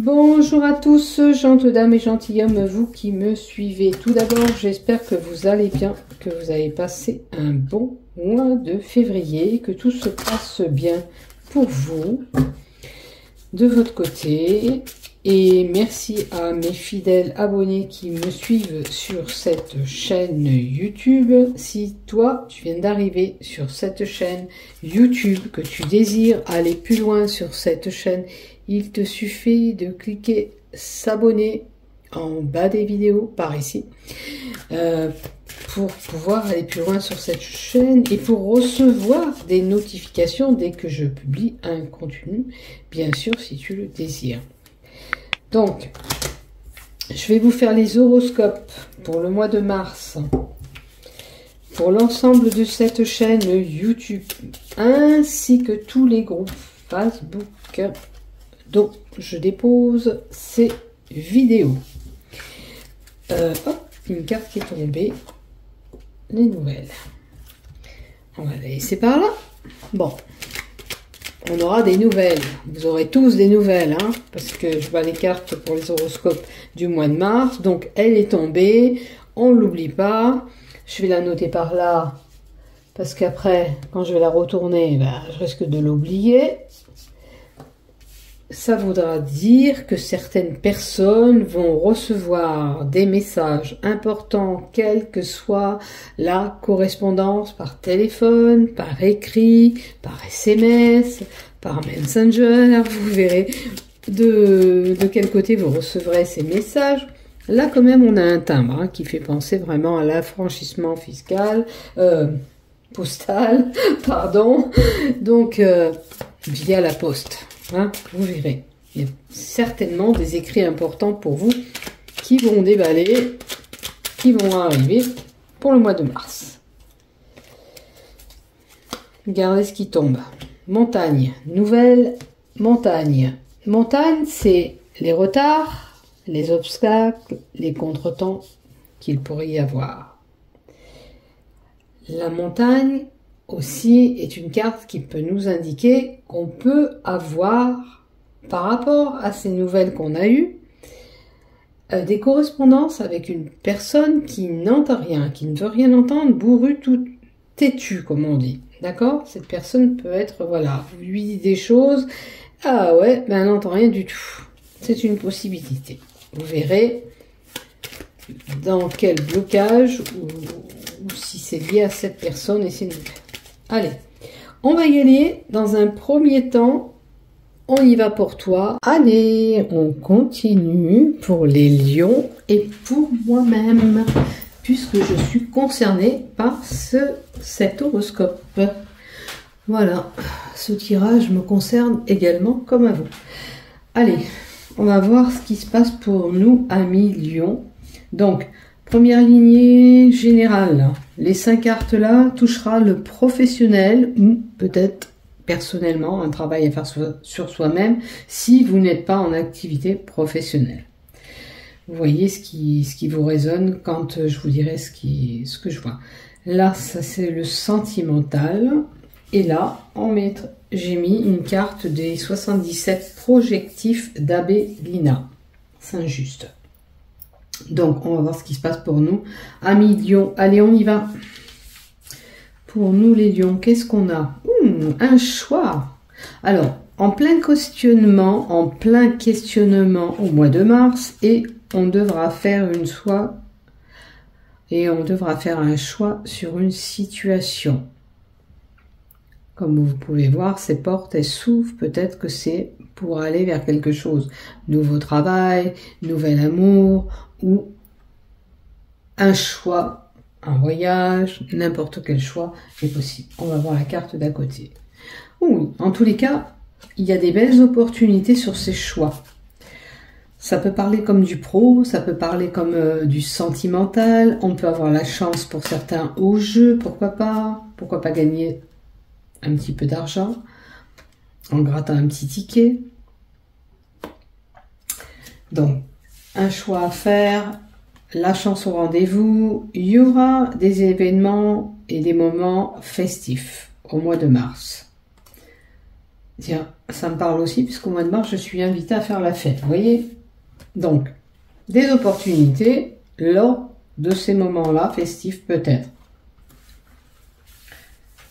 Bonjour à tous, gentes dames et gentilshommes, vous qui me suivez. Tout d'abord, j'espère que vous allez bien, que vous avez passé un bon mois de février, que tout se passe bien pour vous, de votre côté. Et merci à mes fidèles abonnés qui me suivent sur cette chaîne YouTube. Si toi, tu viens d'arriver sur cette chaîne YouTube, que tu désires aller plus loin sur cette chaîne, il te suffit de cliquer s'abonner en bas des vidéos, par ici, pour pouvoir aller plus loin sur cette chaîne et pour recevoir des notifications dès que je publie un contenu, bien sûr, si tu le désires. Donc, je vais vous faire les horoscopes pour le mois de mars, pour l'ensemble de cette chaîne YouTube, ainsi que tous les groupes Facebook dont je dépose ces vidéos. Hop, une carte qui est tombée, les nouvelles. On va la laisser par là. Bon. On aura des nouvelles. Vous aurez tous des nouvelles, hein, parce que je vois les cartes pour les horoscopes du mois de mars. Donc, elle est tombée. On ne l'oublie pas. Je vais la noter par là, parce qu'après, quand je vais la retourner, ben, je risque de l'oublier. Ça voudra dire que certaines personnes vont recevoir des messages importants, quelle que soit la correspondance par téléphone, par écrit, par SMS, par Messenger. Vous verrez de quel côté vous recevrez ces messages. Là, quand même, on a un timbre hein, qui fait penser vraiment à l'affranchissement fiscal, postal, pardon, donc via la poste. Hein, vous verrez, il y a certainement des écrits importants pour vous qui vont déballer, qui vont arriver pour le mois de mars. Regardez ce qui tombe. Montagne, nouvelle montagne. Montagne, c'est les retards, les obstacles, les contretemps qu'il pourrait y avoir. La montagne aussi est une carte qui peut nous indiquer qu'on peut avoir, par rapport à ces nouvelles qu'on a eues, des correspondances avec une personne qui n'entend rien, qui ne veut rien entendre, bourrue, tout têtue, comme on dit. D'accord? Cette personne peut être, voilà, vous lui dites des choses, ah ouais, ben elle n'entend rien du tout. C'est une possibilité. Vous verrez dans quel blocage ou si c'est lié à cette personne et ses nouvelles. Allez, on va y aller. Dans un premier temps, on y va pour toi. Allez, on continue pour les lions et pour moi-même, puisque je suis concernée par cet horoscope. Voilà, ce tirage me concerne également comme à vous. Allez, on va voir ce qui se passe pour nous, amis lions. Donc, première lignée générale, les 5 cartes là touchera le professionnel ou peut-être personnellement un travail à faire sur soi-même si vous n'êtes pas en activité professionnelle. Vous voyez ce qui vous résonne quand je vous dirai ce que je vois. Là, ça c'est le sentimental. Et là, j'ai mis une carte des 77 projectifs d'Abbé Lina. Saint-Just. Donc, on va voir ce qui se passe pour nous. Amis lions, allez, on y va. Pour nous, les lions, qu'est-ce qu'on a? Un choix. Alors, en plein questionnement au mois de mars, et on devra faire un choix sur une situation. Comme vous pouvez voir, ces portes, elles s'ouvrent. Peut-être que c'est pour aller vers quelque chose. Nouveau travail, nouvel amour, ou un choix, un voyage, n'importe quel choix est possible. On va voir la carte d'à côté. Oui, en tous les cas, il y a des belles opportunités sur ces choix. Ça peut parler comme du pro, ça peut parler comme du sentimental. On peut avoir la chance pour certains au jeu, pourquoi pas gagner un petit peu d'argent en grattant un petit ticket. Donc, un choix à faire, la chance au rendez-vous, il y aura des événements et des moments festifs au mois de mars. Tiens, ça me parle aussi, puisqu'au mois de mars, je suis invitée à faire la fête. Vous voyez? Donc, des opportunités lors de ces moments-là, festifs peut-être.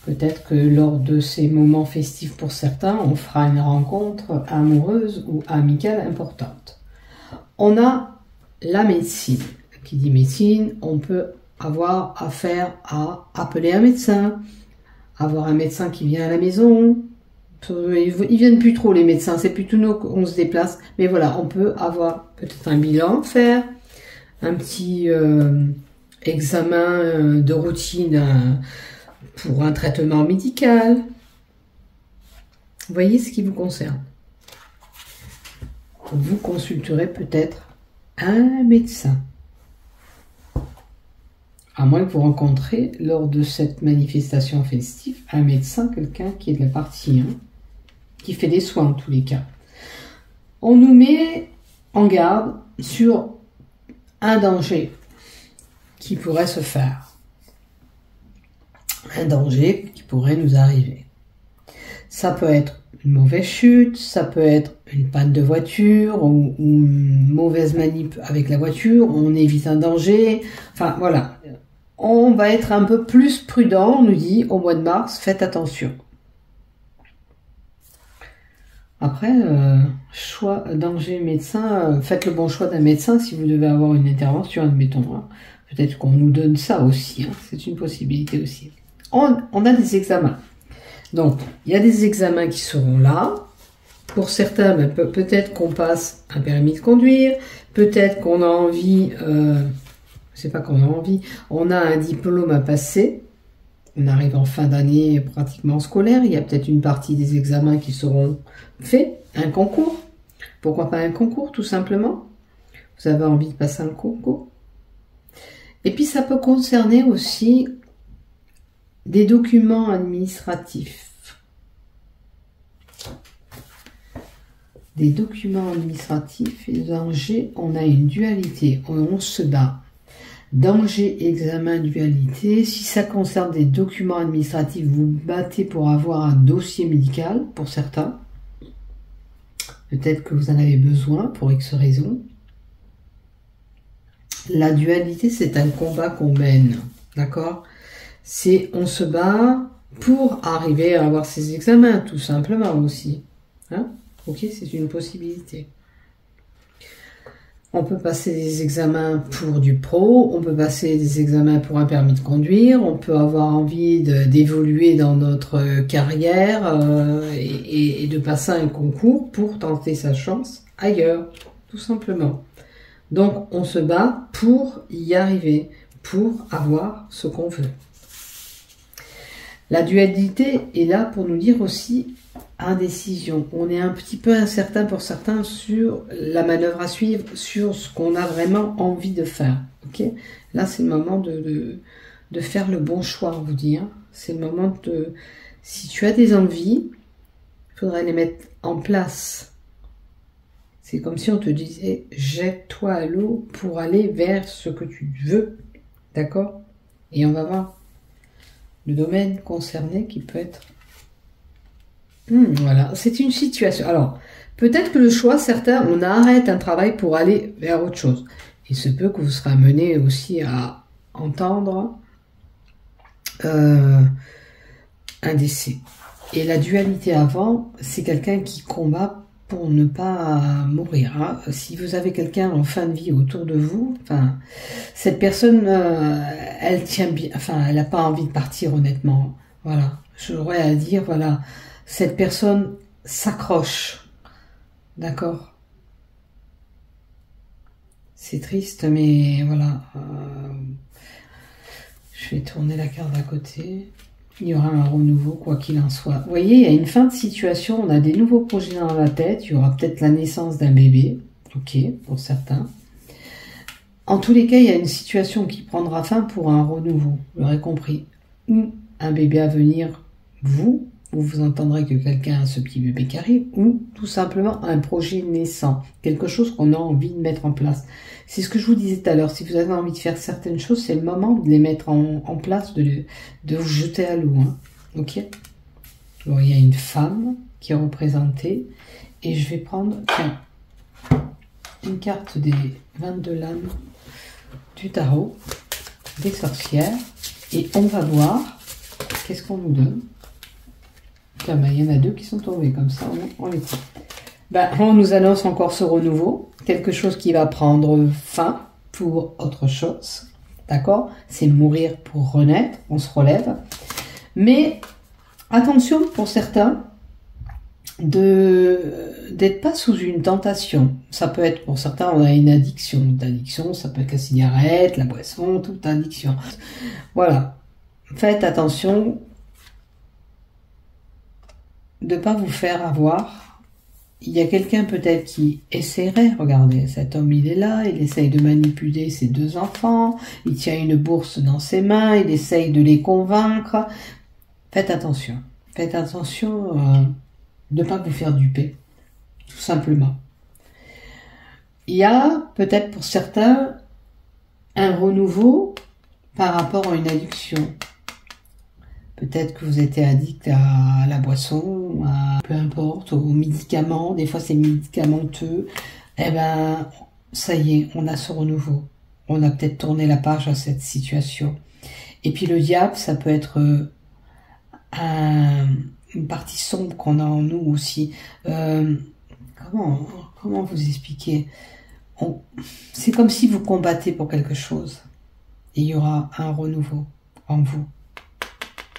Peut-être que lors de ces moments festifs pour certains, on fera une rencontre amoureuse ou amicale importante. On a la médecine. Qui dit médecine, on peut avoir affaire à appeler un médecin, avoir un médecin qui vient à la maison. Ils viennent plus trop les médecins, c'est plutôt nous qu'on se déplace. Mais voilà, on peut avoir peut-être un bilan, faire un petit examen de routine pour un traitement médical. Voyez ce qui vous concerne. Vous consulterez peut-être un médecin. À moins que vous rencontrez lors de cette manifestation festive un médecin, quelqu'un qui est de la partie, qui fait des soins en tous les cas. On nous met en garde sur un danger qui pourrait se faire. Un danger qui pourrait nous arriver. Ça peut être une mauvaise chute, ça peut être une panne de voiture ou une mauvaise manip avec la voiture, on évite un danger, enfin voilà. On va être un peu plus prudent, on nous dit au mois de mars, faites attention. Après, choix, danger, médecin, faites le bon choix d'un médecin si vous devez avoir une intervention, admettons. Peut-être qu'on nous donne ça aussi, c'est une possibilité aussi. On a des examens. Donc, il y a des examens qui seront là. Pour certains, peut-être qu'on passe un permis de conduire, peut-être qu'on a envie, c'est pas qu'on a envie, on a un diplôme à passer. On arrive en fin d'année pratiquement scolaire, il y a peut-être une partie des examens qui seront faits, un concours. Pourquoi pas un concours, tout simplement? Vous avez envie de passer un concours. Et puis, ça peut concerner aussi des documents administratifs. Des documents administratifs et danger, on a une dualité, on se bat. Danger, examen, dualité. Si ça concerne des documents administratifs, vous battez pour avoir un dossier médical, pour certains. Peut-être que vous en avez besoin pour X raisons. La dualité, c'est un combat qu'on mène, d'accord? C'est on se bat pour arriver à avoir ces examens, tout simplement aussi. Ok, c'est une possibilité. On peut passer des examens pour du pro, on peut passer des examens pour un permis de conduire, on peut avoir envie d'évoluer dans notre carrière et de passer un concours pour tenter sa chance ailleurs, tout simplement. Donc, on se bat pour y arriver, pour avoir ce qu'on veut. La dualité est là pour nous dire aussi indécision. On est un petit peu incertain pour certains sur la manœuvre à suivre, sur ce qu'on a vraiment envie de faire. Okay, là, c'est le moment de faire le bon choix, on vous dit. C'est le moment de... Si tu as des envies, il faudrait les mettre en place. C'est comme si on te disait, jette-toi à l'eau pour aller vers ce que tu veux. D'accord? Et on va voir le domaine concerné qui peut être... voilà, c'est une situation. Alors, peut-être que le choix, certains, on arrête un travail pour aller vers autre chose. Il se peut que vous serez amené aussi à entendre un décès. Et la dualité avant, c'est quelqu'un qui combat pour ne pas mourir. Si vous avez quelqu'un en fin de vie autour de vous, enfin, cette personne, elle tient bien, enfin, elle n'a pas envie de partir honnêtement. Voilà, j'aurais à dire, voilà, cette personne s'accroche, d'accord. C'est triste, mais voilà. Je vais tourner la carte d'à côté. Il y aura un renouveau, quoi qu'il en soit. Vous voyez, il y a une fin de situation, on a des nouveaux projets dans la tête, il y aura peut-être la naissance d'un bébé, ok, pour certains. En tous les cas, il y a une situation qui prendra fin pour un renouveau, vous l'aurez compris. Ou un bébé à venir, vous entendrez que quelqu'un a ce petit bébé qui arrive, ou tout simplement un projet naissant, quelque chose qu'on a envie de mettre en place. C'est ce que je vous disais tout à l'heure, si vous avez envie de faire certaines choses, c'est le moment de les mettre en place, de vous jeter à l'eau. Ok. Alors, il y a une femme qui est représentée. Et je vais prendre, tiens, une carte des 22 lames du tarot, des sorcières. Et on va voir qu'est-ce qu'on nous donne. Tiens, ben, il y en a deux qui sont tombés comme ça, on les tient. Ben, on nous annonce encore ce renouveau, quelque chose qui va prendre fin pour autre chose. D'accord? C'est mourir pour renaître, on se relève. Mais attention pour certains d'être pas sous une tentation. Ça peut être, pour certains, on a une addiction. Une addiction, ça peut être la cigarette, la boisson, toute addiction. Voilà. Faites attention de pas vous faire avoir. Il y a quelqu'un peut-être qui essaierait, regardez, cet homme il est là, il essaye de manipuler ses deux enfants, il tient une bourse dans ses mains, il essaye de les convaincre. Faites attention de ne pas vous faire duper, tout simplement. Il y a peut-être pour certains un renouveau par rapport à une addiction. Peut-être que vous êtes addict à la boisson, à peu importe, aux médicaments, des fois c'est médicamenteux. Eh ben, ça y est, on a ce renouveau. On a peut-être tourné la page à cette situation. Et puis le diable, ça peut être une partie sombre qu'on a en nous aussi. Comment vous expliquer? C'est comme si vous combattez pour quelque chose. Et il y aura un renouveau en vous.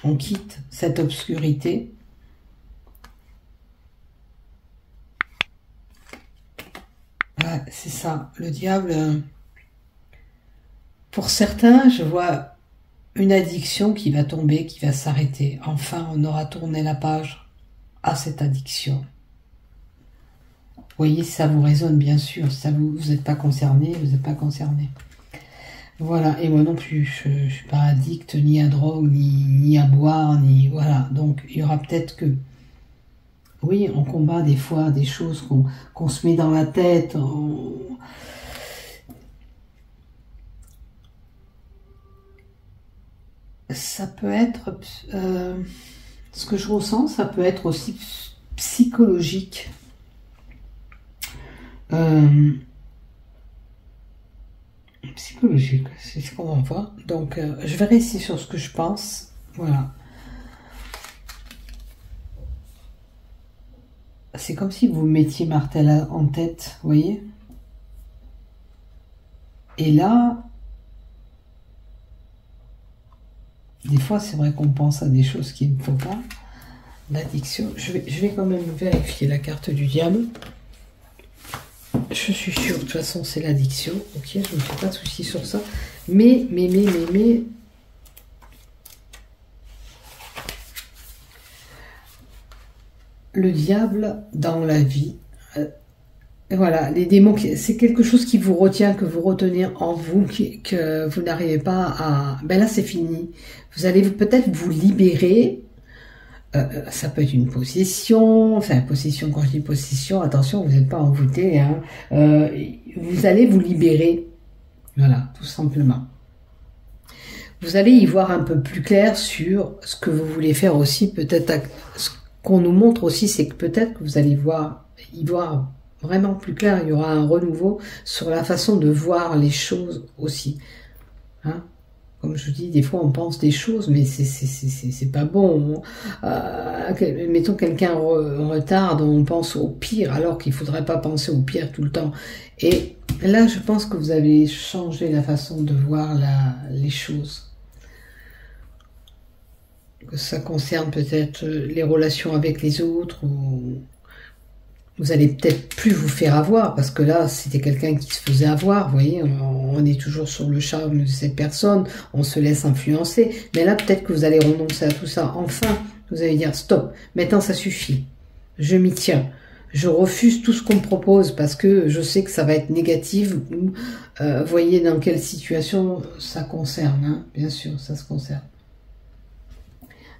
On quitte cette obscurité. Ouais, c'est ça. Le diable, pour certains, je vois une addiction qui va tomber, qui va s'arrêter. Enfin, on aura tourné la page à cette addiction. Vous voyez, ça vous résonne bien sûr. Ça vous n'êtes pas concerné, vous n'êtes pas concerné. Voilà, et moi non plus, je suis pas addict ni à drogue, ni à boire, ni voilà. Donc il y aura peut-être que, oui, on combat des fois des choses qu'on se met dans la tête. Ça peut être, ce que je ressens, ça peut être aussi psychologique. Psychologique, c'est ce qu'on en voit. Donc, je vais rester sur ce que je pense. Voilà. C'est comme si vous mettiez Martel en tête, vous voyez? Et là, des fois, c'est vrai qu'on pense à des choses qu'il ne faut pas. L'addiction. Je vais quand même vérifier la carte du diable. Je suis sûre, de toute façon, c'est l'addiction. Ok, je ne me fais pas de soucis sur ça. Mais. Le diable dans la vie. Voilà, les démons, c'est quelque chose qui vous retient, que vous retenez en vous, que vous n'arrivez pas à... Ben là, c'est fini. Vous allez peut-être vous libérer. Ça peut être une possession, enfin possession, quand je dis possession, attention, vous n'êtes pas envoûté, hein. Vous allez vous libérer, voilà, tout simplement. Vous allez y voir un peu plus clair sur ce que vous voulez faire aussi, peut-être, ce qu'on nous montre aussi, c'est que peut-être que vous allez y voir vraiment plus clair, il y aura un renouveau sur la façon de voir les choses aussi, hein. Comme je vous dis, des fois on pense des choses, mais c'est pas bon. Mettons quelqu'un en retard, on pense au pire, alors qu'il faudrait pas penser au pire tout le temps. Et là, je pense que vous avez changé la façon de voir les choses. Que ça concerne peut-être les relations avec les autres, ou vous allez peut-être plus vous faire avoir, parce que là, c'était quelqu'un qui se faisait avoir, vous voyez, on est toujours sur le charme de cette personne, on se laisse influencer, mais là, peut-être que vous allez renoncer à tout ça. Enfin, vous allez dire, stop, maintenant ça suffit, je m'y tiens, je refuse tout ce qu'on me propose, parce que je sais que ça va être négatif, ou voyez dans quelle situation ça concerne, hein, bien sûr, ça se concerne.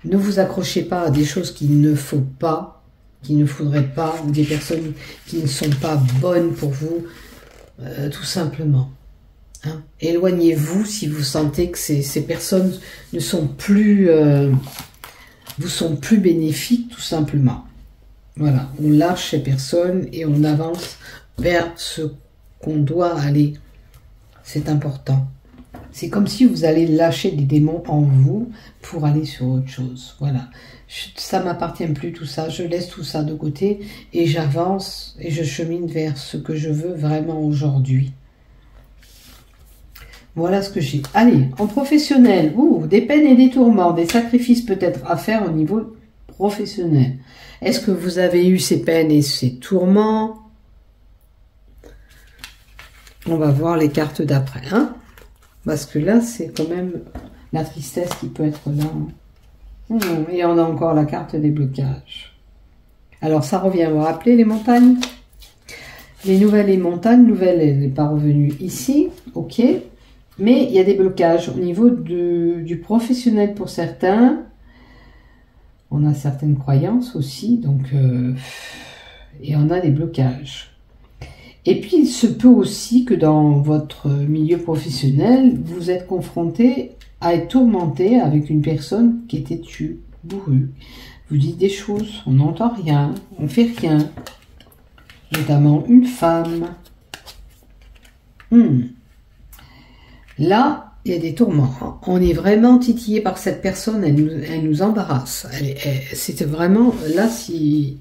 Ne vous accrochez pas à des choses qu'il ne faut pas, qu'il ne faudrait pas, ou des personnes qui ne sont pas bonnes pour vous, tout simplement. Hein. Éloignez-vous si vous sentez que ces personnes ne sont plus, vous sont plus bénéfiques, tout simplement. Voilà, on lâche ces personnes et on avance vers ce qu'on doit aller. C'est important. C'est comme si vous allez lâcher des démons en vous pour aller sur autre chose. Voilà. Ça m'appartient plus tout ça. Je laisse tout ça de côté et j'avance et je chemine vers ce que je veux vraiment aujourd'hui. Voilà ce que j'ai. Allez, en professionnel, des peines et des tourments, des sacrifices peut-être à faire au niveau professionnel. Est-ce que vous avez eu ces peines et ces tourments? On va voir les cartes d'après, hein? Parce que là, c'est quand même la tristesse qui peut être là. Et on a encore la carte des blocages. Alors, ça revient, vous rappeler les montagnes. Les nouvelles et montagnes, nouvelle, elle n'est pas revenue ici, ok. Mais il y a des blocages au niveau du professionnel pour certains. On a certaines croyances aussi, donc et on a des blocages. Et puis, il se peut aussi que dans votre milieu professionnel, vous êtes confronté à être tourmenté avec une personne qui est têtue, bourrue. Vous dites des choses, on n'entend rien, on fait rien. Notamment une femme. Là, il y a des tourments. On est vraiment titillé par cette personne, elle nous embarrasse. C'était vraiment, là, si...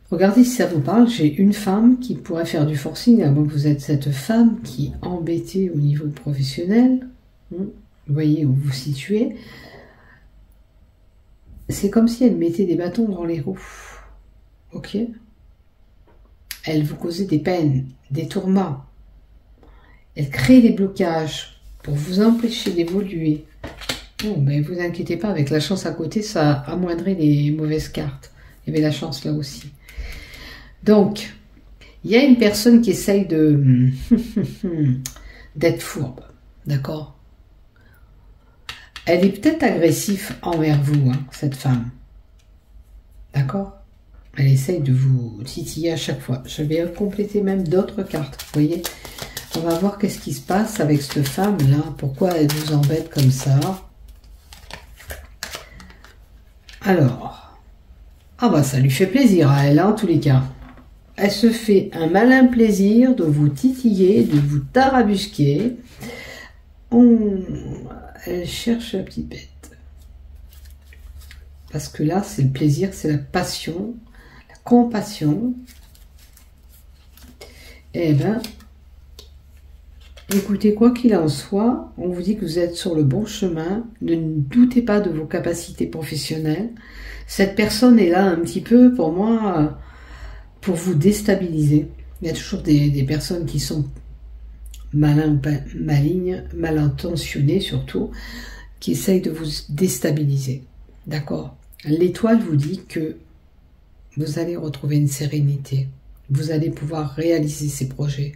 Regardez si ça vous parle, j'ai une femme qui pourrait faire du forcing, avant que vous êtes cette femme qui est embêtée au niveau professionnel. Vous voyez où vous vous situez. C'est comme si elle mettait des bâtons dans les roues. Ok? Elle vous causait des peines, des tourments. Elle crée des blocages pour vous empêcher d'évoluer. Bon, ben vous inquiétez pas, avec la chance à côté, ça amoindrait les mauvaises cartes. Il y avait la chance là aussi. Donc, il y a une personne qui essaye d'être fourbe, d'accord? Elle est peut-être agressive envers vous, hein, cette femme. D'accord? Elle essaye de vous titiller à chaque fois. Je vais compléter même d'autres cartes, vous voyez? On va voir qu'est-ce qui se passe avec cette femme-là. Pourquoi elle vous embête comme ça? Alors, ça lui fait plaisir à elle, hein, en tous les cas. Elle se fait un malin plaisir de vous titiller, de vous tarabusquer. Elle cherche la petite bête. Parce que là, c'est le plaisir, c'est la passion, la compassion. Eh bien, écoutez, quoi qu'il en soit, on vous dit que vous êtes sur le bon chemin. Ne doutez pas de vos capacités professionnelles. Cette personne est là un petit peu, pour moi, pour vous déstabiliser. Il y a toujours des personnes qui sont malignes, mal intentionnées surtout, qui essayent de vous déstabiliser. D'accord? L'étoile vous dit que vous allez retrouver une sérénité. Vous allez pouvoir réaliser ces projets.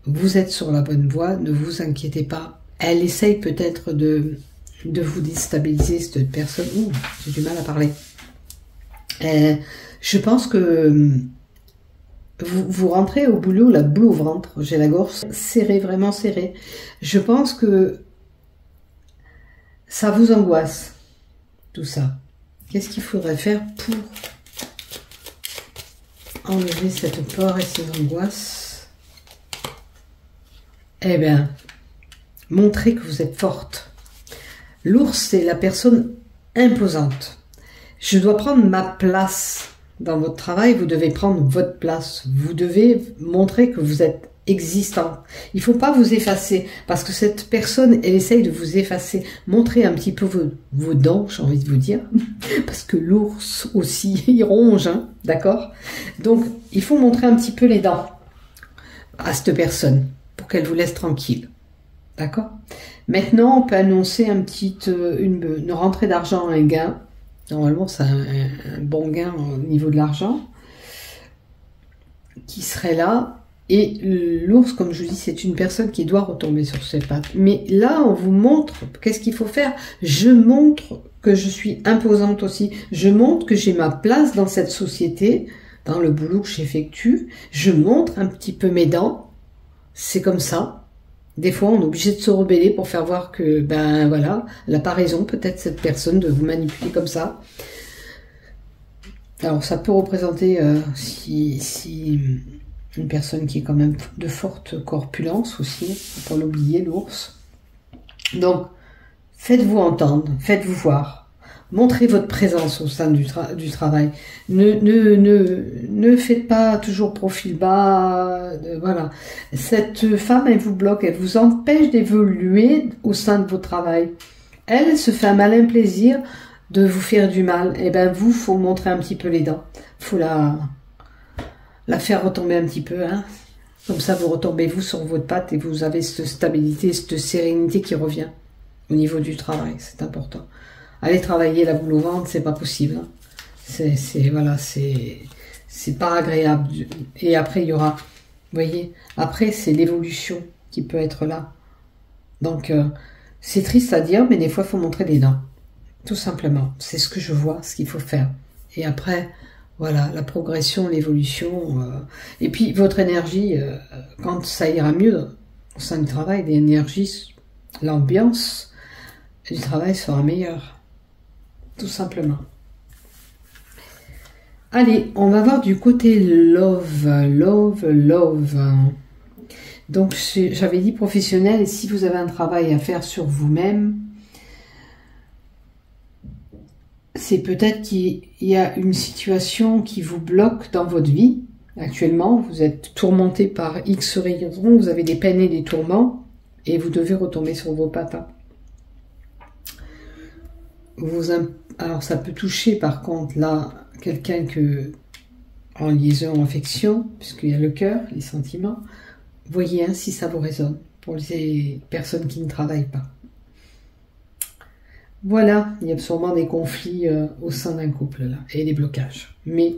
Vous êtes sur la bonne voie, ne vous inquiétez pas. Elle essaye peut-être de vous déstabiliser, cette personne. Ouh, j'ai du mal à parler. Je pense que vous rentrez au boulot, la boule au ventre. J'ai la gorge serrée, vraiment serrée. Je pense que ça vous angoisse, tout ça. Qu'est-ce qu'il faudrait faire pour enlever cette peur et ces angoisses? Eh bien, montrez que vous êtes forte. L'ours, c'est la personne imposante. Je dois prendre ma place dans votre travail, vous devez prendre votre place. Vous devez montrer que vous êtes existant. Il ne faut pas vous effacer, parce que cette personne, elle essaye de vous effacer. Montrez un petit peu vos dents, j'ai envie de vous dire, parce que l'ours aussi, il ronge, hein, d'accord? Donc, il faut montrer un petit peu les dents à cette personne, pour qu'elle vous laisse tranquille. D'accord? Maintenant, on peut annoncer une rentrée d'argent, un gain. Normalement, c'est un bon gain au niveau de l'argent qui serait là. Et l'ours, comme je vous dis, c'est une personne qui doit retomber sur ses pattes. Mais là, on vous montre qu'est-ce qu'il faut faire. Je montre que je suis imposante aussi. Je montre que j'ai ma place dans cette société, dans le boulot que j'effectue. Je montre un petit peu mes dents. C'est comme ça. Des fois, on est obligé de se rebeller pour faire voir que, ben voilà, elle n'a pas raison, peut-être cette personne, de vous manipuler comme ça. Alors ça peut représenter si une personne qui est quand même de forte corpulence aussi, faut pas l'oublier, l'ours. Donc faites-vous entendre, faites-vous voir, montrez votre présence au sein du travail. Ne faites pas toujours profil bas, voilà. Cette femme, elle vous bloque, elle vous empêche d'évoluer au sein de votre travail. Elle se fait un malin plaisir de vous faire du mal. Et ben vous, faut montrer un petit peu les dents. Faut la faire retomber un petit peu, hein. Comme ça, vous retombez vous sur votre patte et vous avez cette stabilité, cette sérénité qui revient au niveau du travail. C'est important. Aller travailler la boule au ventre, c'est pas possible, hein. Voilà, c'est pas agréable. Et après, il y aura, vous voyez, après, c'est l'évolution qui peut être là. Donc, c'est triste à dire, mais des fois, il faut montrer les dents. Tout simplement. C'est ce que je vois, ce qu'il faut faire. Et après, voilà, la progression, l'évolution. Et puis, votre énergie, quand ça ira mieux au sein du travail, l'énergie, l'ambiance du travail sera meilleure. Tout simplement. Allez, on va voir du côté love. Donc, j'avais dit professionnel, et si vous avez un travail à faire sur vous-même, c'est peut-être qu'il y a une situation qui vous bloque dans votre vie. Actuellement, vous êtes tourmenté par X raisons, vous avez des peines et des tourments, et vous devez retomber sur vos pattes. Alors, ça peut toucher, par contre, là, quelqu'un en liaison, en affection, puisqu'il y a le cœur, les sentiments. Voyez si ça vous résonne, pour les personnes qui ne travaillent pas. Voilà, il y a sûrement des conflits au sein d'un couple, là, et des blocages. Mais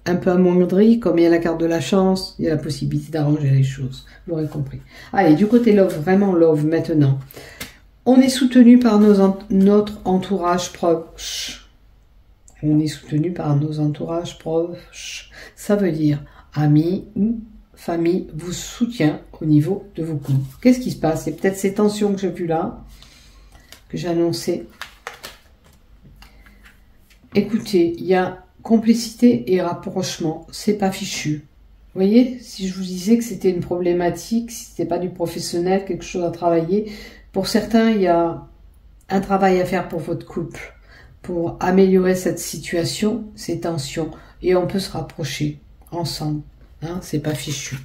un peu amoindri, comme il y a la carte de la chance, il y a la possibilité d'arranger les choses. Vous aurez compris. Allez, du côté love, vraiment love, maintenant. On est soutenu par notre entourage proche. On est soutenu par nos entourages proches. Ça veut dire amis ou famille vous soutient au niveau de vos couples. Qu'est-ce qui se passe? C'est peut-être ces tensions que j'ai vues là, que j'ai annoncées. Écoutez, il y a complicité et rapprochement. C'est pas fichu. Vous voyez, si je vous disais que c'était une problématique, si c'était pas du professionnel, quelque chose à travailler, pour certains, il y a un travail à faire pour votre couple, pour améliorer cette situation, ces tensions, et on peut se rapprocher ensemble. Hein, c'est pas fichu.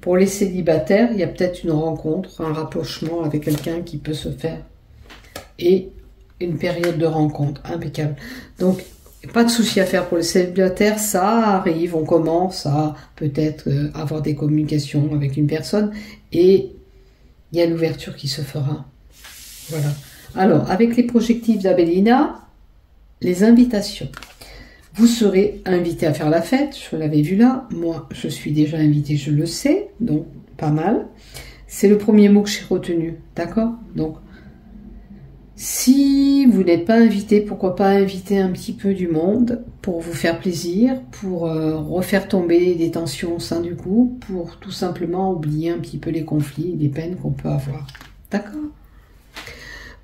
Pour les célibataires, il y a peut-être une rencontre, un rapprochement avec quelqu'un qui peut se faire, et une période de rencontre impeccable. Donc, pas de souci à faire pour les célibataires, ça arrive, on commence à peut-être avoir des communications avec une personne, et il y a l'ouverture qui se fera. Voilà. Alors, avec les projectifs d'Abelina, les invitations. Vous serez invité à faire la fête, je l'avais vu là. Moi, je suis déjà invitée, je le sais, donc pas mal. C'est le premier mot que j'ai retenu, d'accord? Donc, si vous n'êtes pas invité, pourquoi pas inviter un petit peu du monde pour vous faire plaisir, pour refaire tomber des tensions au sein du couple, pour tout simplement oublier un petit peu les conflits et les peines qu'on peut avoir. D'accord?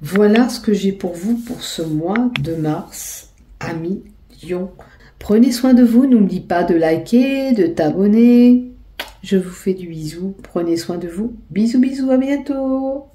Voilà ce que j'ai pour vous pour ce mois de mars, amis Lion. Prenez soin de vous, n'oubliez pas de liker, de t'abonner. Je vous fais du bisou, prenez soin de vous. Bisous, bisous, à bientôt.